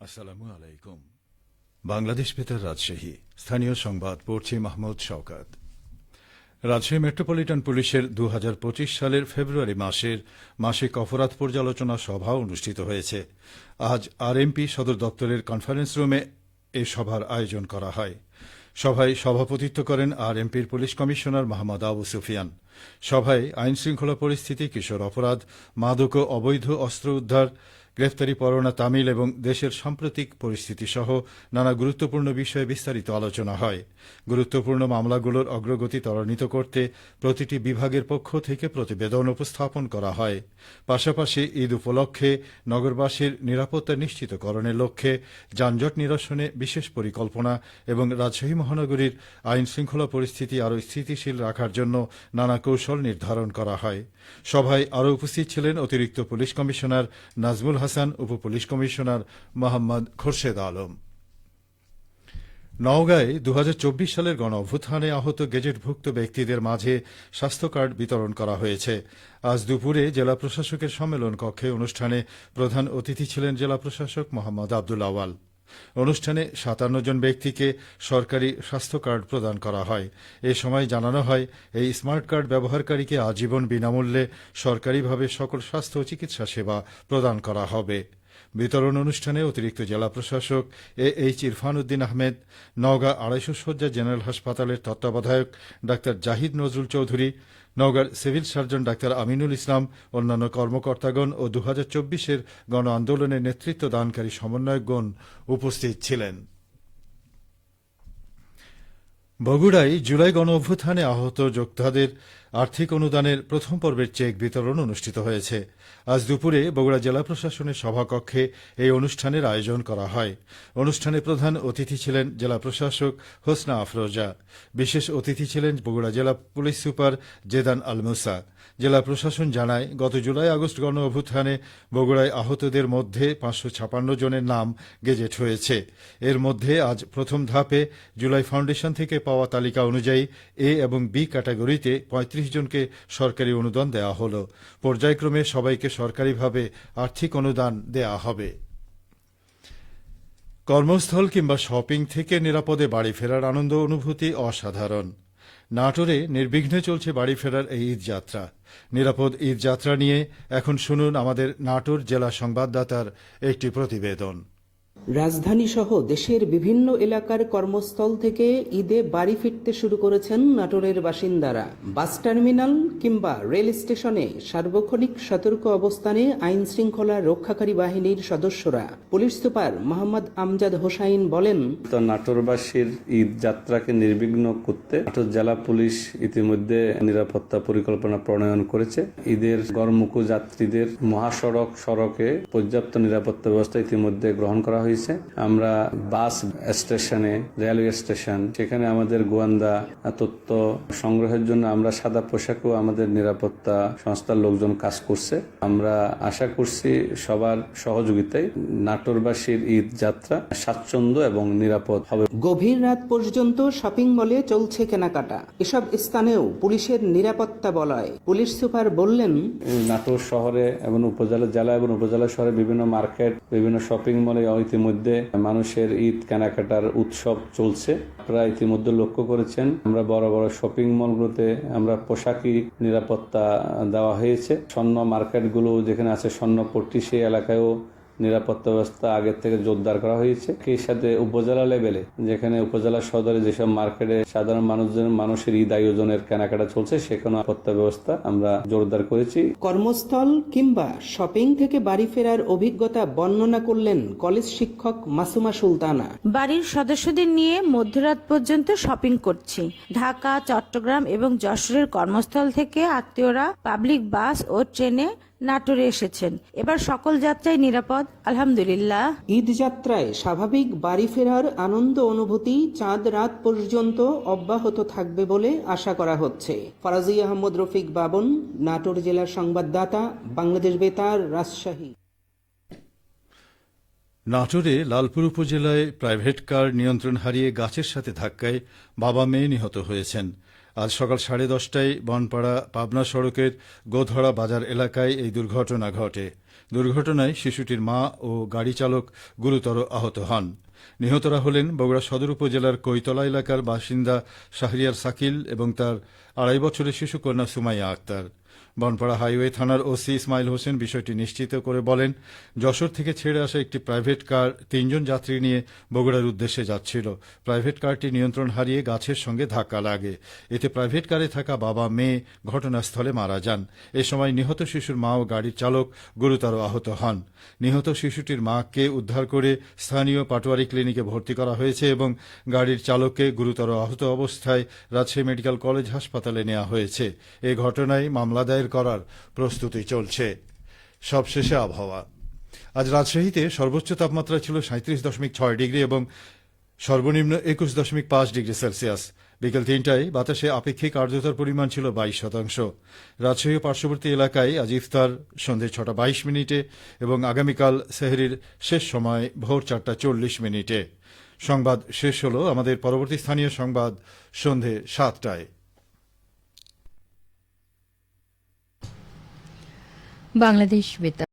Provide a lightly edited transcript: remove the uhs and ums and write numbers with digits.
আসসালামু আলাইকুম। বাংলাদেশ বেতার রাজশাহী, স্থানীয় সংবাদ পড়ছি মাহমুদ শওকত। রাজশাহী মেট্রোপলিটন পুলিশের 2025 সালের ফেব্রুয়ারি মাসের মাসিক অপরাধ পর্যালোচনা সভা অনুষ্ঠিত হয়েছে। আজ আরএমপি সদর দপ্তরের কনফারেন্স রুমে এ সভার আয়োজন করা হয়। সভায় সভাপতিত্ব করেন আরএমপির পুলিশ কমিশনার মোহাম্মদ আবু সুফিয়ান। সভায় আইনশৃঙ্খলা পরিস্থিতি, কিশোর অপরাধ, মাদক ও অবৈধ অস্ত্র উদ্ধার, গ্রেফতারি পরোয়ানা তামিল এবং দেশের সাম্প্রতিক পরিস্থিতি সহ নানা গুরুত্বপূর্ণ বিষয়ে বিস্তারিত আলোচনা হয়। গুরুত্বপূর্ণ মামলাগুলোর অগ্রগতি ত্বরান্বিত করতে প্রতিটি বিভাগের পক্ষ থেকে প্রতিবেদন উপস্থাপন করা হয়। পাশাপাশি ঈদ উপলক্ষে নগরবাসীর নিরাপত্তা নিশ্চিতকরণের লক্ষ্যে যানজট নিরসনে বিশেষ পরিকল্পনা এবং রাজশাহী মহানগরীর আইন শৃঙ্খলা পরিস্থিতি আরও স্থিতিশীল রাখার জন্য নানা কৌশল নির্ধারণ করা হয়। সভায় আরও উপস্থিত ছিলেন অতিরিক্ত পুলিশ কমিশনার নাজমুল হাসান, উপপুলিশ কমিশনার মোহাম্মদ খোরশেদ আলম। নওগাঁয় 2024 সালের গণ অভ্যুত্থানে আহত গেজেটভুক্ত ব্যক্তিদের মাঝে স্বাস্থ্য কার্ড বিতরণ করা হয়েছে। আজ দুপুরে জেলা প্রশাসকের সম্মেলন কক্ষে অনুষ্ঠানে প্রধান অতিথি ছিলেন জেলা প্রশাসক মোহাম্মদ আব্দুল আওয়াল। অনুষ্ঠানে 57 জন ব্যক্তিকে সরকারি স্বাস্থ্য কার্ড প্রদান করা হয়। এ সময় জানানো হয়, এই স্মার্ট কার্ড ব্যবহারকারীকে আজীবন বিনামূল্যে সরকারিভাবে সকল স্বাস্থ্য ও চিকিৎসা সেবা প্রদান করা হবে। বিতরণ অনুষ্ঠানে অতিরিক্ত জেলা প্রশাসক এইচ ইরফান উদ্দিন আহমেদ, নওগাঁ 250 শয্যা জেনারেল হাসপাতালের তত্ত্বাবধায়ক ডাক্তার জাহিদ নজরুল চৌধুরী, নওগাঁর civil surgeon doctor Aminul Islam, অন্যান্য কর্মকর্তাগণ ও 2024-এর গণ আন্দোলনের নেতৃত্ব দানকারী সমন্বয়কগণ উপস্থিত ছিলেন। বগুড়ায় জুলাই গণ অভ্যুত্থানে আহত যোদ্ধাদের আর্থিক অনুদানের প্রথম পর্বের চেক বিতরণ অনুষ্ঠিত হয়েছে। আজ দুপুরে বগুড়া জেলা প্রশাসনের সভাকক্ষে এই অনুষ্ঠানের আয়োজন করা হয়। অনুষ্ঠানে প্রধান অতিথি ছিলেন জেলা প্রশাসক হোসনা আফরোজা। বিশেষ অতিথি ছিলেন বগুড়া জেলা পুলিশ সুপার জেদান আল মুসা। জেলা প্রশাসন জানায়, গত জুলাই আগস্ট গণ অভ্যুত্থানে বগুড়ায় আহতদের মধ্যে 556 জনের নাম গেজেট হয়েছে। এর মধ্যে আজ প্রথম ধাপে জুলাই ফাউন্ডেশন থেকে পাওয়া তালিকা অনুযায়ী এ এবং বি ক্যাটাগরিতে 35 জনকে সরকারি অনুদান দেওয়া হল। পর্যায়ক্রমে সবাইকে সরকারিভাবে আর্থিক অনুদান দেওয়া হবে। কর্মস্থল কিংবা শপিং থেকে নিরাপদে বাড়ি ফেরার আনন্দ অনুভূতি অসাধারণ। নাটোরে নির্বিঘ্নে চলছে বাড়ি ফেরার এই ঈদযাত্রা। নিরাপদ ঈদযাত্রা নিয়ে এখন শুনুন আমাদের নাটোর জেলা সংবাদদাতার একটি প্রতিবেদন। রাজধানী সহ দেশের বিভিন্ন এলাকার কর্মস্থল থেকে ঈদে বাড়ি ফিরতে শুরু করেছেন নাটোরের বাসিন্দারা। বাস টার্মিনাল কিংবা রেল স্টেশনে সার্বক্ষণিক সতর্ক অবস্থানে আইন শৃঙ্খলা রক্ষাকারী বাহিনীর সদস্যরা। পুলিশ সুপার মোহাম্মদ আমজাদ হোসাইন বলেন, নাটোরবাসীর ঈদ যাত্রাকে নির্বিঘ্ন করতে নাটোর জেলা পুলিশ ইতিমধ্যে নিরাপত্তা পরিকল্পনা প্রণয়ন করেছে। ঈদের গড়মুখু যাত্রীদের মহাসড়ক সড়কে পর্যাপ্ত নিরাপত্তা ব্যবস্থা ইতিমধ্যে গ্রহণ করা হয়েছে। আমরা বাস স্টেশনে, রেলওয়ে স্টেশন, সেখানে আমাদের গোয়েন্দা তথ্য সংগ্রহের জন্য আমরা সাদা পোশাকেও আমাদের নিরাপত্তা সংস্থার লোকজন কাজ করছে। আমরা আশা করছি সবার সহযোগিতায় নাটোরবাসীর ঈদ যাত্রা স্বাচ্ছন্দ্য এবং নিরাপদ হবে। গভীর রাত পর্যন্ত শপিং মলে চলছে কেনাকাটা। এসব স্থানেও পুলিশের নিরাপত্তা বলয়। পুলিশ সুপার বললেন, নাটোর শহরে এবং উপজেলা, জেলা এবং উপজেলা শহরে বিভিন্ন মার্কেট, বিভিন্ন শপিং মলে ইতিমধ্যে মানুষের ঈদ কেনাকাটার উৎসব চলছে। আপনারা ইতিমধ্যে লক্ষ্য করেছেন, আমরা বড় বড় শপিং মলগুলোতে আমরা পোশাকি নিরাপত্তা দেওয়া হয়েছে। স্বর্ণ মার্কেটগুলো যেখানে আছে স্বর্ণপট্টি, সেই এলাকায়ও নিরাপত্তা ব্যবস্থা আগের থেকে জোরদার করা হয়েছে। এর সাথে উপজেলা লেভেলে, যেখানে উপজেলা সদরে যেসব মার্কেটে সাধারণ মানুষের ঈদ আয়োজনের কেনাকাটা চলছে, সেখানে নিরাপত্তা ব্যবস্থা আমরা জোরদার করেছি। কর্মস্থল কিংবা শপিং থেকে বাড়ি ফেরার অভিজ্ঞতা বর্ণনা করলেন কলেজ শিক্ষক মাসুমা সুলতানা। বাড়ির সদস্যদের নিয়ে মধ্যরাত পর্যন্ত শপিং করছি। ঢাকা, চট্টগ্রাম এবং যশোরের কর্মস্থল থেকে আত্মীয়রা পাবলিক বাস ও ট্রেনে নাটোরে এসেছেন। এবার সকল যাত্রাই নিরাপদ, আলহামদুলিল্লাহ। ঈদ যাত্রায় স্বাভাবিক বাড়ি ফেরার আনন্দ অনুভূতি চাঁদ রাত পর্যন্ত অব্যাহত থাকবে বলে আশা করা হচ্ছে। ফরাজি আহমদ রফিক বাবন, নাটোর জেলার সংবাদদাতা, বাংলাদেশ বেতার, রাজশাহী। নাটোরে লালপুর উপজেলায় প্রাইভেট কার নিয়ন্ত্রণ হারিয়ে গাছের সাথে ধাক্কায় বাবা মেয়ে নিহত হয়েছেন। আজ সকাল 10:30টায় বনপাড়া পাবনা সড়কের গোধরা বাজার এলাকায় এই দুর্ঘটনা ঘটে। দুর্ঘটনায় শিশুটির মা ও গাড়ি চালক গুরুতর আহত হন। নিহতরা হলেন বগুড়া সদর উপজেলার কৈতলা এলাকার বাসিন্দা শাহরিয়ার সাকিল এবং তার 2.5 বছরের শিশুকন্যা সুমাইয়া আক্তার। বনপাড়া হাইওয়ে থানার ওসি ইসমাইল হোসেন বিষয়টি নিশ্চিত করে বলেন, যশোর থেকে ছেড়ে আসা একটি প্রাইভেট কার 3 জন যাত্রী নিয়ে বগুড়ার উদ্দেশ্যে যাচ্ছিল। প্রাইভেট কারটি নিয়ন্ত্রণ হারিয়ে গাছের সঙ্গে ধাক্কা লাগে। এতে প্রাইভেট কারে থাকা বাবা মেয়ে ঘটনাস্থলে মারা যান। এ সময় নিহত শিশুর মা ও গাড়ির চালক গুরুতর আহত হন। নিহত শিশুটির মাকে উদ্ধার করে স্থানীয় পাটোয়ারি ক্লিনিকে ভর্তি করা হয়েছে এবং গাড়ির চালককে গুরুতর আহত অবস্থায় রাজশাহী মেডিকেল কলেজ হাসপাতালে নেওয়া হয়েছে। এ ঘটনায় মামলা দায়ের করার প্রস্তুতি চলছে। সবশেষে আবহাওয়া। আজ রাজশাহীতে সর্বোচ্চ তাপমাত্রা ছিল 37.6 ডিগ্রি এবং সর্বনিম্ন 21.5 ডিগ্রি সেলসিয়াস। বিকেল 3টায় বাতাসে আপেক্ষিক আর্দ্রতার পরিমাণ ছিল 22%। রাজশাহী ও পার্শ্ববর্তী এলাকায় আজ ইফতার সন্ধে 6টা 22 মিনিটে এবং আগামীকাল সেহরির শেষ সময় ভোর 4টা 40 মিনিটে। সংবাদ শেষ হল। আমাদের পরবর্তী স্থানীয় সংবাদ সন্ধে 7টায়। বাংলাদেশ বেতার।